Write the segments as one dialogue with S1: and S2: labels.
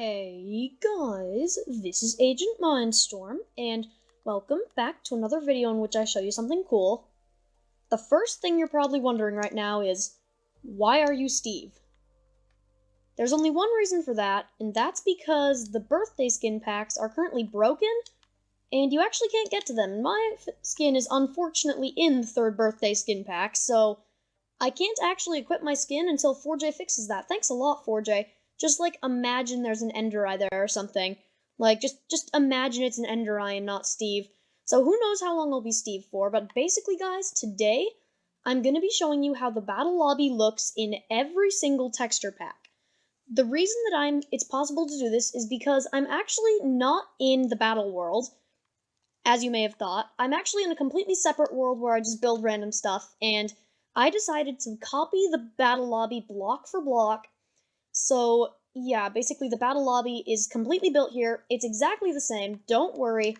S1: Hey guys, this is Agent Mindstorm, and welcome back to another video in which I show you something cool. The first thing you're probably wondering right now is, why are you Steve? There's only one reason for that, and that's because the birthday skin packs are currently broken, and you actually can't get to them. My skin is unfortunately in the third birthday skin pack, so I can't actually equip my skin until 4J fixes that. Thanks a lot, 4J. Just, imagine there's an Ender Eye there or something. Just imagine it's an Ender Eye and not Steve. So who knows how long I'll be Steve for, but basically, guys, today, I'm gonna be showing you how the battle lobby looks in every single texture pack. The reason that it's possible to do this is because I'm actually not in the battle world, as you may have thought. I'm actually in a completely separate world where I just build random stuff, and I decided to copy the battle lobby block for block. So, yeah, basically the battle lobby is completely built here. It's exactly the same. Don't worry.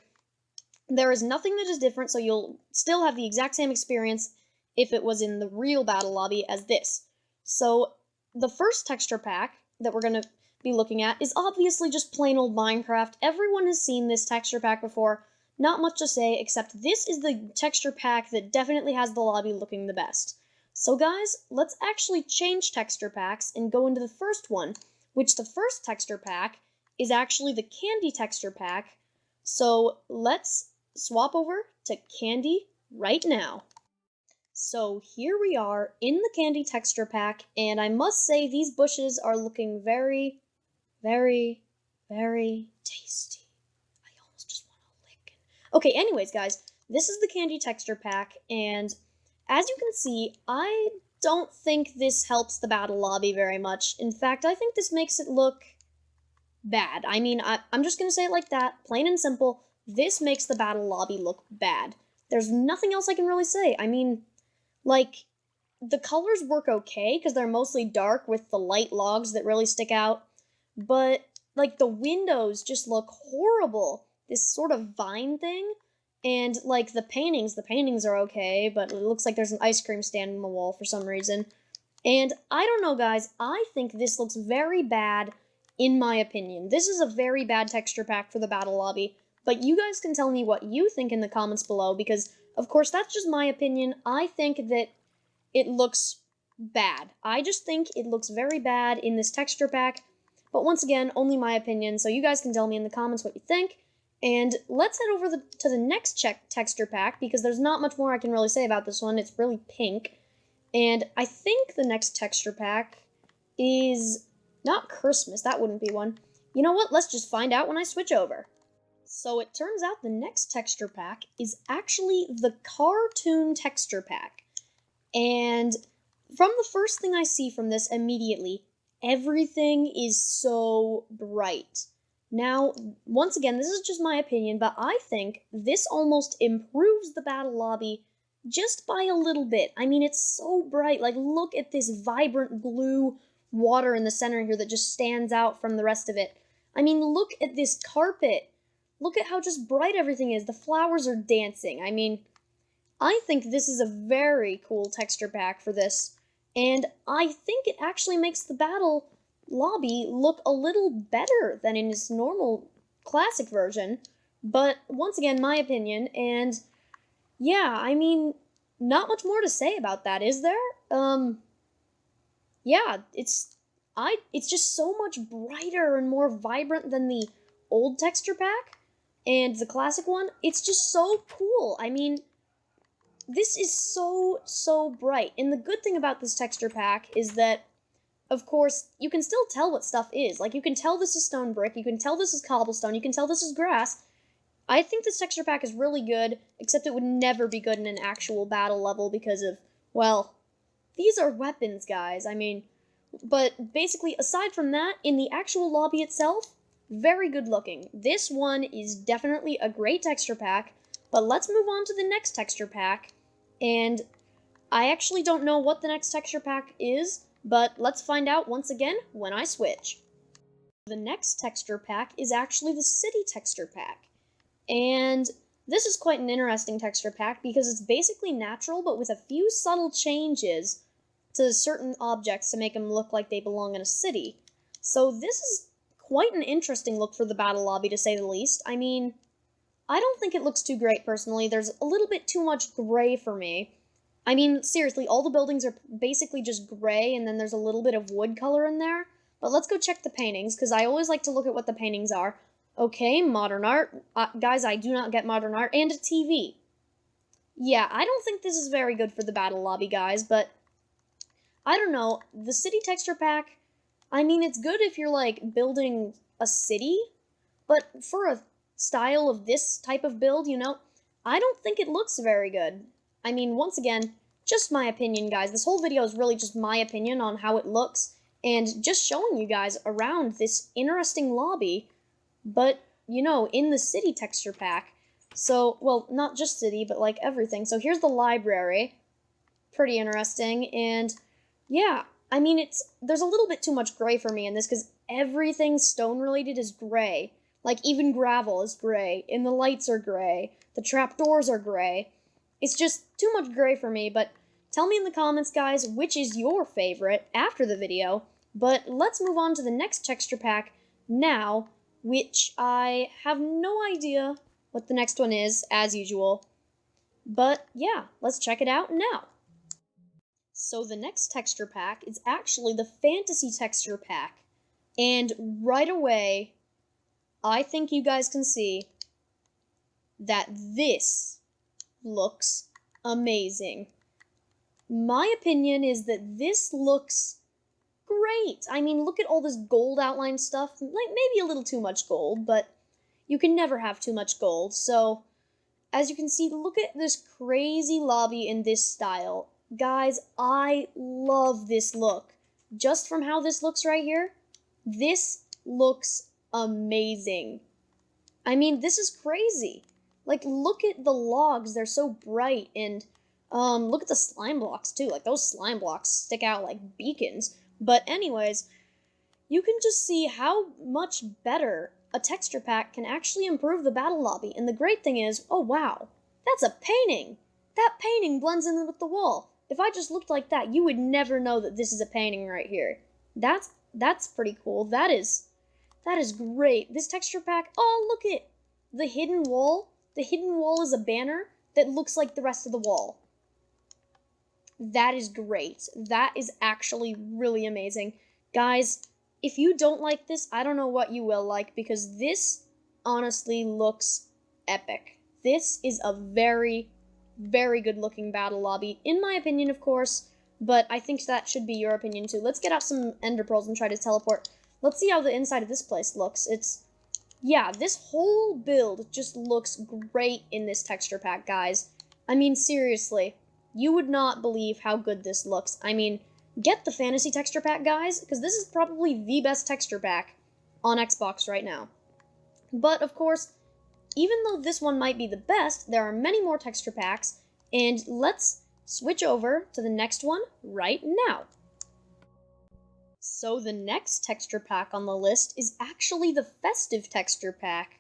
S1: There is nothing that is different, so you'll still have the exact same experience if it was in the real battle lobby as this. So, the first texture pack that we're going to be looking at is obviously just plain old Minecraft. Everyone has seen this texture pack before. Not much to say, except this is the texture pack that definitely has the lobby looking the best. So guys, let's actually change texture packs and go into the first one, which the first texture pack is actually the candy texture pack. So let's swap over to candy right now. So here we are in the candy texture pack, and I must say these bushes are looking very, very, very tasty. I almost just want to lick it. Okay, anyways guys, this is the candy texture pack, and as you can see, I don't think this helps the battle lobby very much. In fact, I think this makes it look bad. I mean, I'm just going to say it like that, plain and simple. This makes the battle lobby look bad. There's nothing else I can really say. I mean, the colors work okay, because they're mostly dark with the light logs that really stick out. But, the windows just look horrible. This sort of vine thing. And, the paintings are okay, but it looks like there's an ice cream stand on the wall for some reason. And I don't know, guys, I think this looks very bad, in my opinion. This is a very bad texture pack for the battle lobby, but you guys can tell me what you think in the comments below, because, of course, that's just my opinion. I think that it looks bad. I just think it looks very bad in this texture pack, but once again, only my opinion, so you guys can tell me in the comments what you think. And let's head over to the next texture pack, because there's not much more I can really say about this one. It's really pink. And I think the next texture pack is not Christmas. That wouldn't be one. You know what? Let's just find out when I switch over. So it turns out the next texture pack is actually the cartoon texture pack. And from the first thing I see from this immediately, everything is so bright. Now, once again, this is just my opinion, but I think this almost improves the battle lobby just by a little bit. I mean, it's so bright. Look at this vibrant blue water in the center here that just stands out from the rest of it. I mean, look at this carpet. Look at how just bright everything is. The flowers are dancing. I mean, I think this is a very cool texture pack for this, and I think it actually makes the battle lobby look a little better than in its normal classic version, but once again, my opinion, and yeah, I mean, not much more to say about that, is there? Yeah, it's just so much brighter and more vibrant than the old texture pack, and the classic one. It's just so cool. I mean, this is so bright, and the good thing about this texture pack is that, of course, you can still tell what stuff is. You can tell this is stone brick, you can tell this is cobblestone, you can tell this is grass. I think this texture pack is really good, except it would never be good in an actual battle level because of, well, these are weapons, guys. I mean, but basically, aside from that, in the actual lobby itself, very good looking. This one is definitely a great texture pack, but let's move on to the next texture pack, and I actually don't know what the next texture pack is, but let's find out once again when I switch. The next texture pack is actually the city texture pack. And this is quite an interesting texture pack because it's basically natural, but with a few subtle changes to certain objects to make them look like they belong in a city. So this is quite an interesting look for the battle lobby, to say the least. I mean, I don't think it looks too great, personally. There's a little bit too much gray for me. I mean, seriously, all the buildings are basically just gray, and then there's a little bit of wood color in there. But let's go check the paintings, because I always like to look at what the paintings are. Okay, modern art. Guys, I do not get modern art. And a TV. Yeah, I don't think this is very good for the battle lobby, guys, but I don't know. The city texture pack, I mean, it's good if you're, like, building a city, but for a style of this type of build, you know, I don't think it looks very good. I mean, once again, just my opinion, guys. This whole video is really just my opinion on how it looks, and just showing you guys around this interesting lobby, but, you know, in the city texture pack. So, well, not just city, but, like, everything. So here's the library. Pretty interesting, and, yeah, I mean, there's a little bit too much gray for me in this, because everything stone-related is gray. Like, even gravel is gray, and the lights are gray, the trapdoors are gray. It's just too much gray for me, but tell me in the comments, guys, which is your favorite after the video. But let's move on to the next texture pack now, which I have no idea what the next one is, as usual. But yeah, let's check it out now. So the next texture pack is actually the fantasy texture pack. And right away, I think you guys can see that this looks amazing. My opinion is that this looks great. I mean, look at all this gold outline stuff. Like, maybe a little too much gold, but you can never have too much gold. So, as you can see, look at this crazy lobby in this style. Guys, I love this look. Just from how this looks right here, this looks amazing. I mean, this is crazy. Like, look at the logs, they're so bright, and look at the slime blocks too. Like, those slime blocks stick out like beacons. But anyways, you can just see how much better a texture pack can actually improve the battle lobby. And the great thing is, oh wow, that's a painting. That painting blends in with the wall. If I just looked like that, you would never know that this is a painting right here. That's pretty cool. That is great. This texture pack, oh, look at the hidden wall. The hidden wall is a banner that looks like the rest of the wall. That is great. That is actually really amazing. Guys, if you don't like this, I don't know what you will like, because this honestly looks epic. This is a very, very good looking battle lobby, in my opinion, of course, but I think that should be your opinion too. Let's get out some ender pearls and try to teleport. Let's see how the inside of this place looks. Yeah, this whole build just looks great in this texture pack, guys. I mean, seriously, you would not believe how good this looks. I mean, get the fantasy texture pack, guys, because this is probably the best texture pack on Xbox right now. But, of course, even though this one might be the best, there are many more texture packs, and let's switch over to the next one right now. So the next texture pack on the list is actually the Festive texture pack,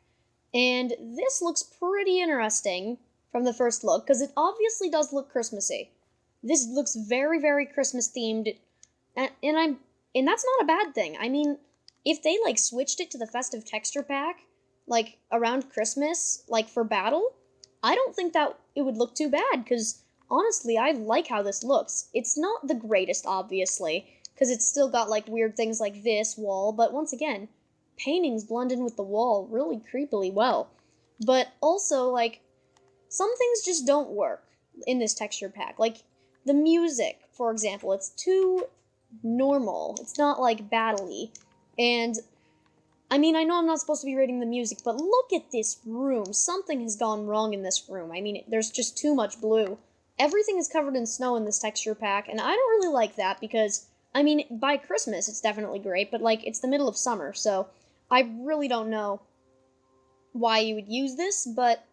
S1: and this looks pretty interesting from the first look, because it obviously does look Christmassy. This looks very, very Christmas themed, and that's not a bad thing. I mean, if they like switched it to the Festive texture pack, like around Christmas, like for battle, I don't think that it would look too bad, because honestly, I like how this looks. It's not the greatest, obviously, because it's still got like weird things like this wall, but once again, paintings blend in with the wall really creepily well. But also, like, some things just don't work in this texture pack. Like, the music, for example, it's too normal. It's not, like, battle-y. And, I mean, I know I'm not supposed to be rating the music, but look at this room. Something has gone wrong in this room. I mean, there's just too much blue. Everything is covered in snow in this texture pack, and I don't really like that because, I mean, by Christmas it's definitely great, but, like, it's the middle of summer, so I really don't know why you would use this, but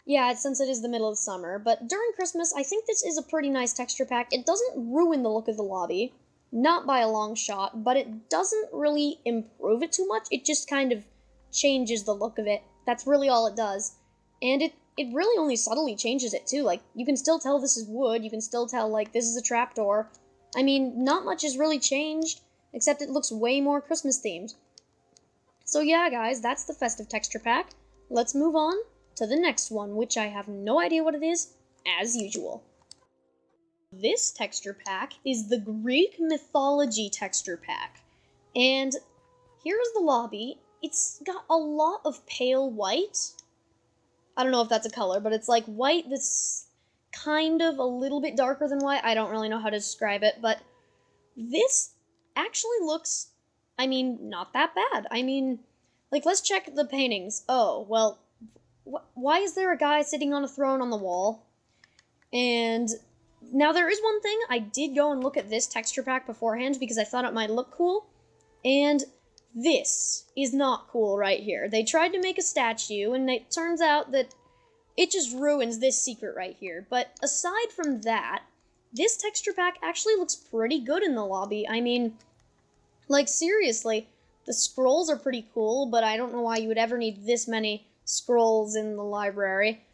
S1: yeah, since it is the middle of summer. But during Christmas, I think this is a pretty nice texture pack. It doesn't ruin the look of the lobby, not by a long shot, but it doesn't really improve it too much. It just kind of changes the look of it. That's really all it does. And it really only subtly changes it, too. Like, you can still tell this is wood, you can still tell, like, this is a trapdoor. I mean, not much has really changed, except it looks way more Christmas-themed. So yeah, guys, that's the Festive texture pack. Let's move on to the next one, which I have no idea what it is, as usual. This texture pack is the Greek Mythology texture pack. And here's the lobby. It's got a lot of pale white. I don't know if that's a color, but it's like white that's kind of a little bit darker than white. I don't really know how to describe it, but this actually looks, not that bad. Like, let's check the paintings. Oh, well, why is there a guy sitting on a throne on the wall? And now there is one thing. I did go and look at this texture pack beforehand because I thought it might look cool. And this is not cool right here. They tried to make a statue, and it turns out that it just ruins this secret right here. But aside from that, this texture pack actually looks pretty good in the lobby. Like, seriously, the scrolls are pretty cool, but I don't know why you would ever need this many scrolls in the library.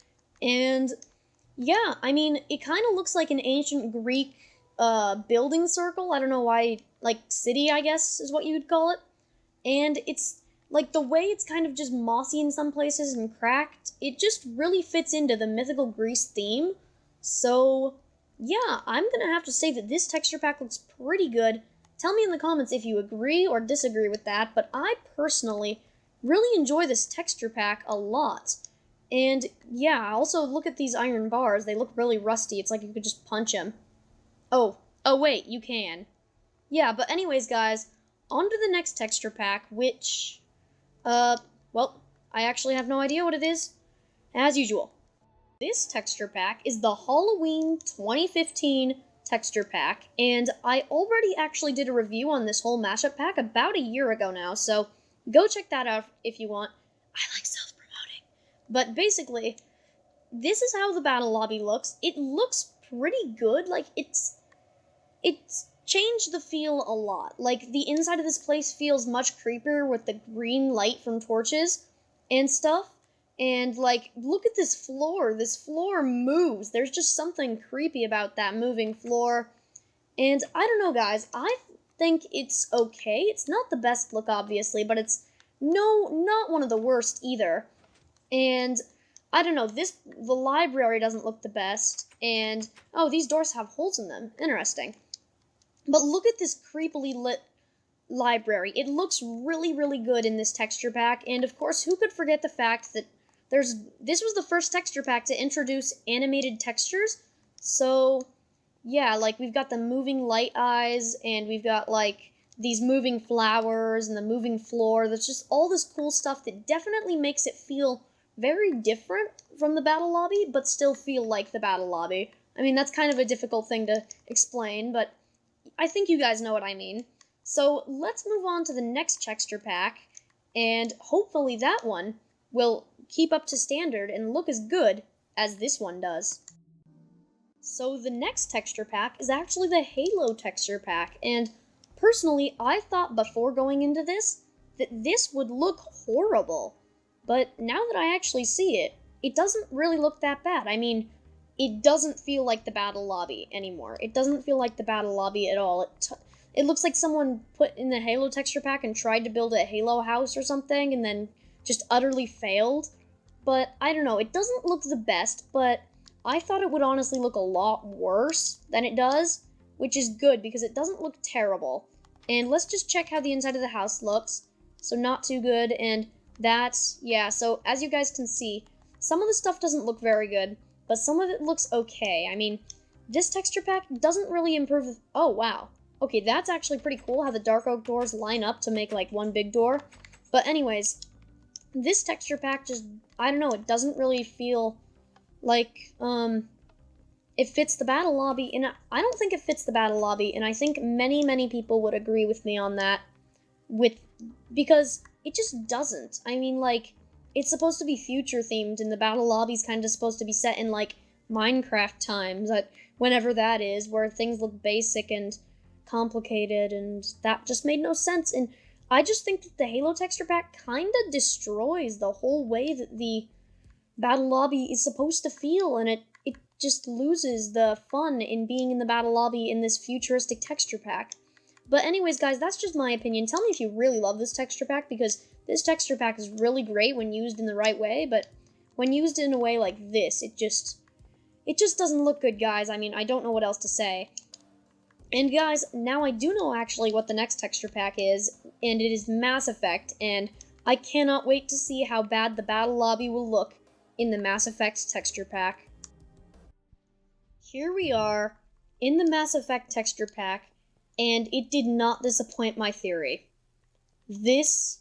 S1: And yeah, it kind of looks like an ancient Greek building circle. I don't know why, like, city, I guess, is what you would call it. And it's, like, the way it's kind of just mossy in some places and cracked, it just really fits into the mythical Greece theme. So, yeah, I'm gonna have to say that this texture pack looks pretty good. Tell me in the comments if you agree or disagree with that, but I personally really enjoy this texture pack a lot. And yeah, also look at these iron bars. They look really rusty. It's like you could just punch them. Oh wait, you can. Yeah, but anyways, guys, on to the next texture pack, which, well, I actually have no idea what it is, as usual. This texture pack is the Halloween 2015 texture pack, and I already actually did a review on this whole mashup pack about a year ago now, so go check that out if you want. I like self-promoting. But basically, this is how the battle lobby looks. It looks pretty good. Like, it's changed the feel a lot. Like, the inside of this place feels much creepier with the green light from torches and stuff. And, like, look at this floor. This floor moves. There's just something creepy about that moving floor. And I don't know, guys. I think it's okay. It's not the best look, obviously, but it's not one of the worst either. And I don't know, the library doesn't look the best. And, oh, these doors have holes in them. Interesting. But look at this creepily lit library. It looks really, really good in this texture pack. And, of course, who could forget the fact that this was the first texture pack to introduce animated textures. So, yeah, like, we've got the moving light eyes, and we've got, like, these moving flowers and the moving floor. There's just all this cool stuff that definitely makes it feel very different from the battle lobby, but still feel like the battle lobby. That's kind of a difficult thing to explain, but I think you guys know what I mean. So, let's move on to the next texture pack, and hopefully that one will keep up to standard and look as good as this one does. So the next texture pack is actually the Halo texture pack, and personally, I thought before going into this that this would look horrible, but now that I actually see it, it doesn't really look that bad. It doesn't feel like the battle lobby anymore. It doesn't feel like the battle lobby at all. It looks like someone put in the Halo texture pack and tried to build a Halo house or something, and then just utterly failed. But, I don't know, it doesn't look the best, but I thought it would honestly look a lot worse than it does, which is good because it doesn't look terrible. And let's just check how the inside of the house looks. So not too good, and yeah, so as you guys can see, some of the stuff doesn't look very good, but some of it looks okay. This texture pack doesn't really improve. Oh, wow. Okay, that's actually pretty cool how the dark oak doors line up to make, like, one big door. But anyways, this texture pack just, I don't know, it doesn't really feel like, it fits the battle lobby, and I don't think it fits the battle lobby, and I think many, many people would agree with me on that, because it just doesn't. It's supposed to be future-themed, and the battle lobby's kind of supposed to be set in, like, Minecraft times, whenever that is, where things look basic and complicated, and that just made no sense, and I just think that the Halo texture pack kinda destroys the whole way that the battle lobby is supposed to feel, and it just loses the fun in being in the battle lobby in this futuristic texture pack. But anyways, guys, that's just my opinion. Tell me if you really love this texture pack, because this texture pack is really great when used in the right way, but when used in a way like this, it just doesn't look good, guys. I mean, I don't know what else to say. And guys, now I do know actually what the next texture pack is, and it is Mass Effect, and I cannot wait to see how bad the battle lobby will look in the Mass Effect texture pack. Here we are in the Mass Effect texture pack, and it did not disappoint my theory. This,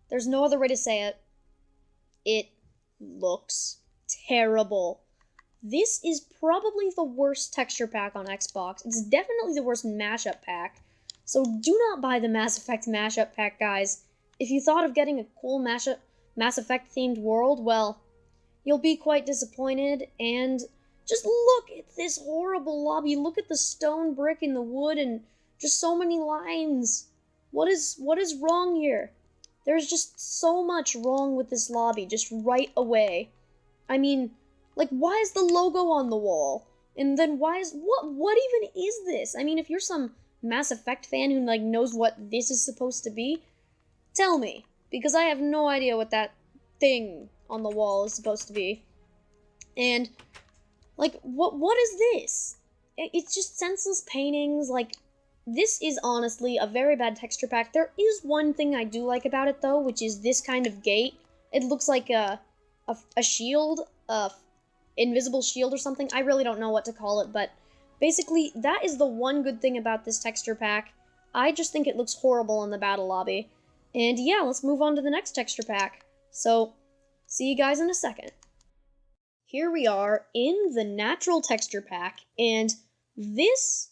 S1: there's no other way to say it, it looks terrible. This is probably the worst texture pack on Xbox. It's definitely the worst mashup pack. So do not buy the Mass Effect mashup pack, guys. If you thought of getting a cool Mass Effect themed world, well, you'll be quite disappointed. And just look at this horrible lobby. Look at the stone brick in the wood and just so many lines. What is wrong here? There's just so much wrong with this lobby, just right away. I mean, like, why is the logo on the wall? And then why is, what even is this? I mean, if you're some Mass Effect fan who, like, knows what this is supposed to be, tell me. Because I have no idea what that thing on the wall is supposed to be. And, like, what is this? It's just senseless paintings, like, this is honestly a very bad texture pack. There is one thing I do like about it, though, which is this kind of gate. It looks like a shield, invisible shield or something. I really don't know what to call it, but basically, that is the one good thing about this texture pack. I just think it looks horrible in the battle lobby. And yeah, let's move on to the next texture pack. So, see you guys in a second. Here we are in the natural texture pack, and this,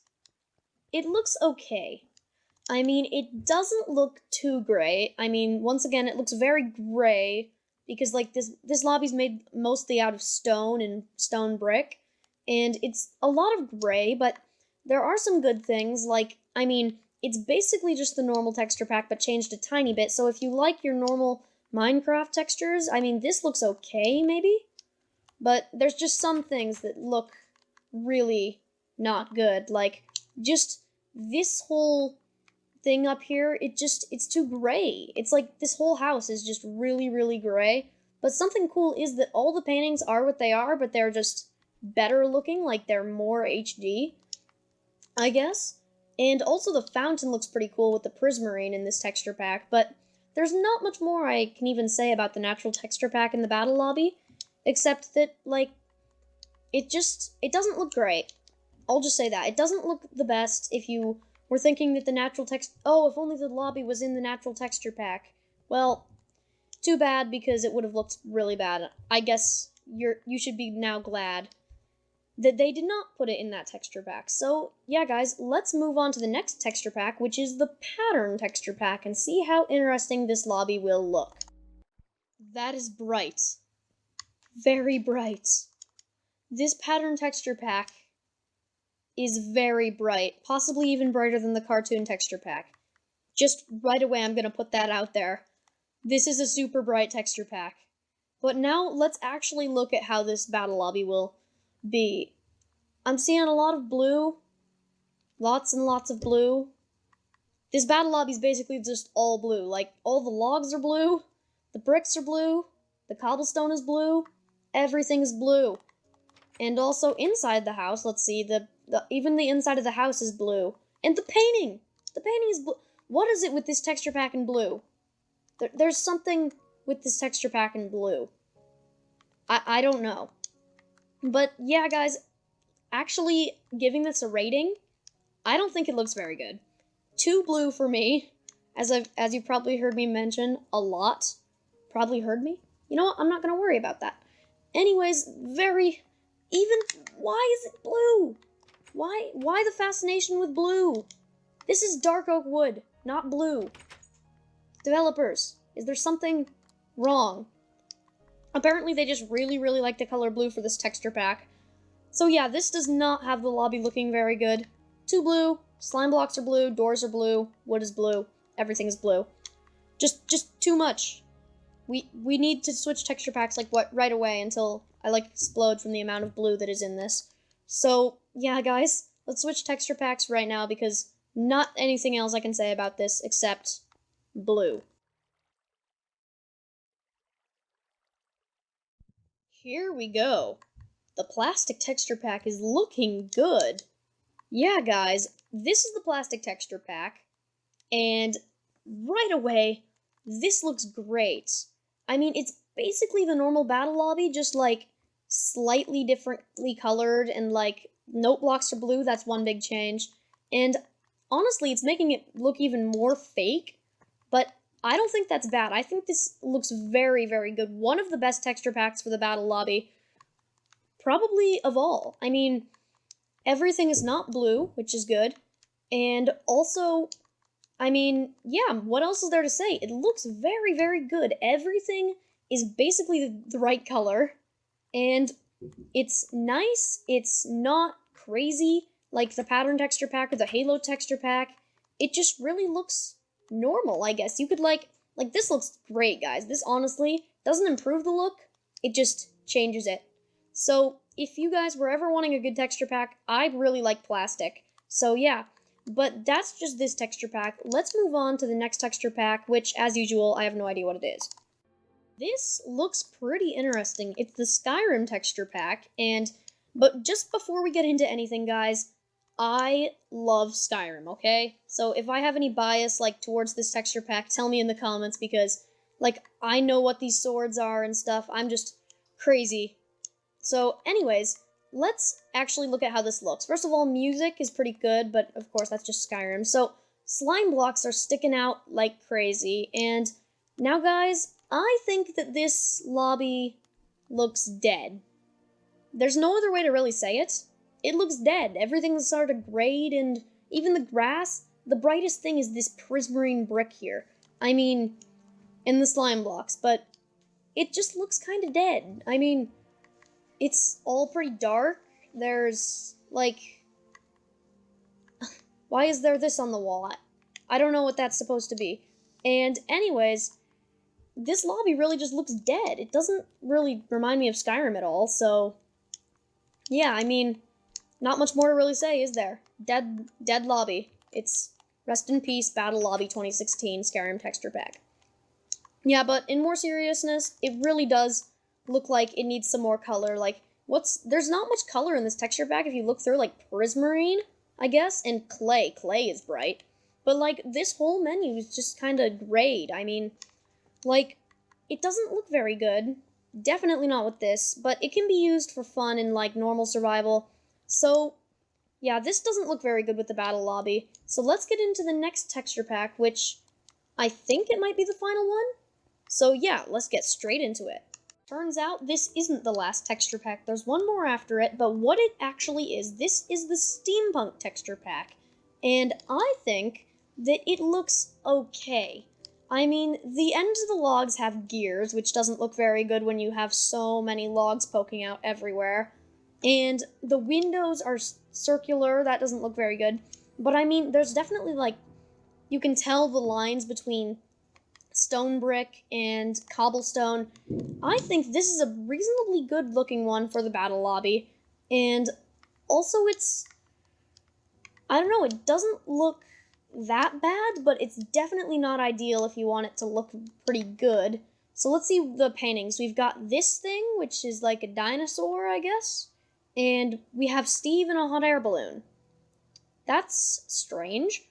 S1: it looks okay. I mean, it doesn't look too great. I mean, once again, it looks very gray, because, like, this lobby's made mostly out of stone and stone brick, and it's a lot of gray, but there are some good things, like, I mean, it's basically just the normal texture pack, but changed a tiny bit, so if you like your normal Minecraft textures, I mean, this looks okay, maybe? But there's just some things that look really not good, like, just this whole thing up here, it's too gray. It's like this whole house is just really, really gray. But something cool is that all the paintings are what they are, but they're just better looking, like they're more HD, I guess. And also the fountain looks pretty cool with the prismarine in this texture pack, but there's not much more I can even say about the natural texture pack in the battle lobby, except that, like, it doesn't look great. I'll just say that. It doesn't look the best if you were thinking that the natural oh, if only the lobby was in the natural texture pack. Well, too bad, because it would have looked really bad. I guess you should be now glad that they did not put it in that texture pack. So, yeah, guys, let's move on to the next texture pack, which is the pattern texture pack, and see how interesting this lobby will look. That is bright. Very bright. This pattern texture pack is very bright, possibly even brighter than the cartoon texture pack. Just right away, I'm going to put that out there. This is a super bright texture pack. But now, let's actually look at how this battle lobby will be. I'm seeing a lot of blue. Lots and lots of blue. This battle lobby is basically just all blue. Like, all the logs are blue, the bricks are blue, the cobblestone is blue, everything is blue. And also inside the house, let's see, even the inside of the house is blue. And the painting is blue. What is it with this texture pack in blue? There's something with this texture pack in blue. I don't know. But yeah, guys, actually giving this a rating, I don't think it looks very good. Too blue for me, as you've probably heard me mention a lot. Probably heard me? You know what? I'm not going to worry about that. Anyways, why is it blue? Why the fascination with blue? This is dark oak wood, not blue. Developers, is there something wrong? Apparently they just really, really like the color blue for this texture pack. So yeah, this does not have the lobby looking very good. Too blue, slime blocks are blue, doors are blue, wood is blue, everything is blue. Just too much. We need to switch texture packs like right away until I like explode from the amount of blue that is in this. So yeah, guys, let's switch texture packs right now because Not anything else I can say about this except blue. Here we go. The plastic texture pack is looking good. Yeah, guys, this is the plastic texture pack, and right away, this looks great. I mean, it's basically the normal battle lobby, just like slightly differently colored, and like note blocks are blue, that's one big change. And honestly, it's making it look even more fake, but I don't think that's bad. I think this looks very, very good. One of the best texture packs for the battle lobby, probably of all. I mean, everything is not blue, which is good. And also, I mean, yeah, what else is there to say? It looks very, very good. Everything is basically the right color. And it's nice. It's not crazy like the pattern texture pack or the halo texture pack. It just really looks normal, I guess. You could like this looks great, guys. This honestly doesn't improve the look. It just changes it. So if you guys were ever wanting a good texture pack, I really like plastic. So yeah, but that's just this texture pack. Let's move on to the next texture pack, which, as usual, I have no idea what it is. This looks pretty interesting. It's the Skyrim texture pack, but just before we get into anything, guys, I love Skyrim, okay? So if I have any bias, like, towards this texture pack, tell me in the comments, because, like, I know what these swords are and stuff. I'm just crazy. So, anyways, let's actually look at how this looks. First of all, music is pretty good, but of course that's just Skyrim. So, slime blocks are sticking out like crazy, and now, guys, I think that this lobby looks dead. There's no other way to really say it. It looks dead. Everything's sort of grayed, and even the grass. The brightest thing is this prismarine brick here. I mean, in the slime blocks, but it just looks kind of dead. I mean, it's all pretty dark. There's, like... Why is there this on the wall? I don't know what that's supposed to be. And anyways, this lobby really just looks dead. It doesn't really remind me of Skyrim at all, so... Yeah, I mean, not much more to really say, is there? Dead lobby. It's rest in peace, Battle Lobby 2016 Skyrim texture pack. Yeah, but in more seriousness, it really does look like it needs some more color. Like, there's not much color in this texture pack if you look through, like, prismarine, I guess, and clay. Clay is bright. But, like, this whole menu is just kind of grayed. I mean, like, it doesn't look very good. Definitely not with this, but it can be used for fun in, like, normal survival. So, yeah, this doesn't look very good with the battle lobby. So let's get into the next texture pack, which I think it might be the final one. So yeah, let's get straight into it. Turns out this isn't the last texture pack. There's one more after it, but what it actually is, this is the Steampunk texture pack. And I think that it looks okay. I mean, the ends of the logs have gears, which doesn't look very good when you have so many logs poking out everywhere. And the windows are circular, that doesn't look very good. But I mean, there's definitely, like, you can tell the lines between stone brick and cobblestone. I think this is a reasonably good looking one for the battle lobby. And also I don't know, it doesn't look that bad, but it's definitely not ideal if you want it to look pretty good. So let's see the paintings. We've got this thing, which is like a dinosaur, I guess. And we have Steve in a hot air balloon. That's strange.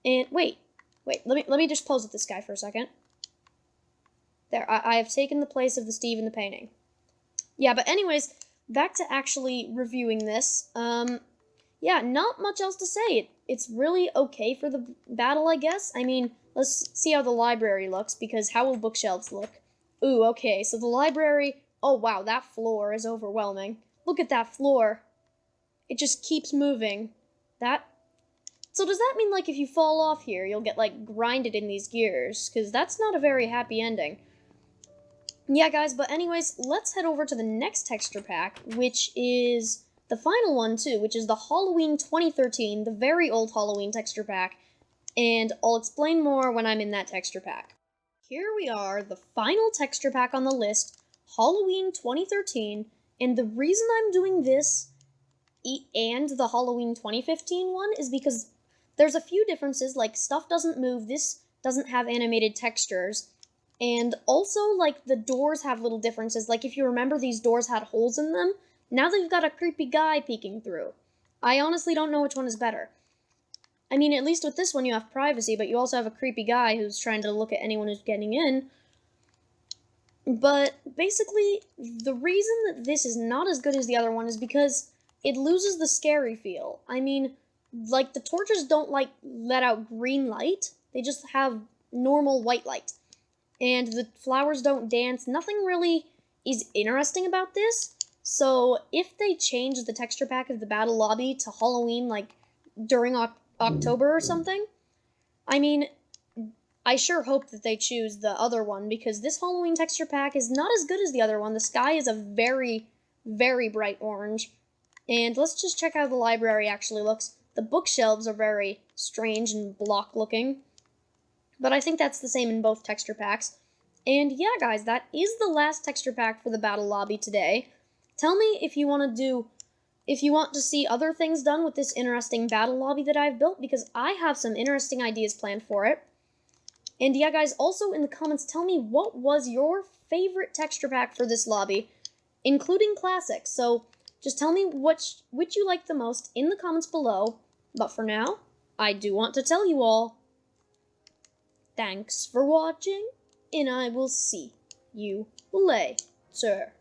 S1: And wait, let me just pose with this guy for a second. There, I have taken the place of the Steve in the painting. Yeah, but anyways, back to actually reviewing this. Yeah, not much else to say. It's really okay for the battle, I guess. I mean, let's see how the library looks, because how will bookshelves look? Ooh, okay, so the library... Oh, wow, that floor is overwhelming. Look at that floor. It just keeps moving. So does that mean, like, if you fall off here, you'll get, like, grinded in these gears? Because that's not a very happy ending. Yeah, guys, but anyways, let's head over to the next texture pack, which is the final one, too, which is the Halloween 2013, the very old Halloween texture pack, and I'll explain more when I'm in that texture pack. Here we are, the final texture pack on the list, Halloween 2013, and the reason I'm doing this and the Halloween 2015 one is because there's a few differences, like stuff doesn't move, this doesn't have animated textures, and also, like, the doors have little differences. Like, if you remember, these doors had holes in them. Now they've got a creepy guy peeking through. I honestly don't know which one is better. I mean, at least with this one you have privacy, but you also have a creepy guy who's trying to look at anyone who's getting in. But basically, the reason that this is not as good as the other one is because it loses the scary feel. I mean, like, the torches don't, like, let out green light. They just have normal white light. And the flowers don't dance. Nothing really is interesting about this. So if they change the texture pack of the battle lobby to Halloween, like, during October or something, I mean, I sure hope that they choose the other one, because this Halloween texture pack is not as good as the other one. The sky is a very, very bright orange. And let's just check how the library actually looks. The bookshelves are very strange and block-looking, but I think that's the same in both texture packs. And yeah, guys, that is the last texture pack for the battle lobby today. Tell me if you want to see other things done with this interesting battle lobby that I've built, because I have some interesting ideas planned for it. And yeah, guys, also in the comments, tell me what was your favorite texture pack for this lobby, including classics. So just tell me which you like the most in the comments below. But for now, I do want to tell you all, thanks for watching, and I will see you later.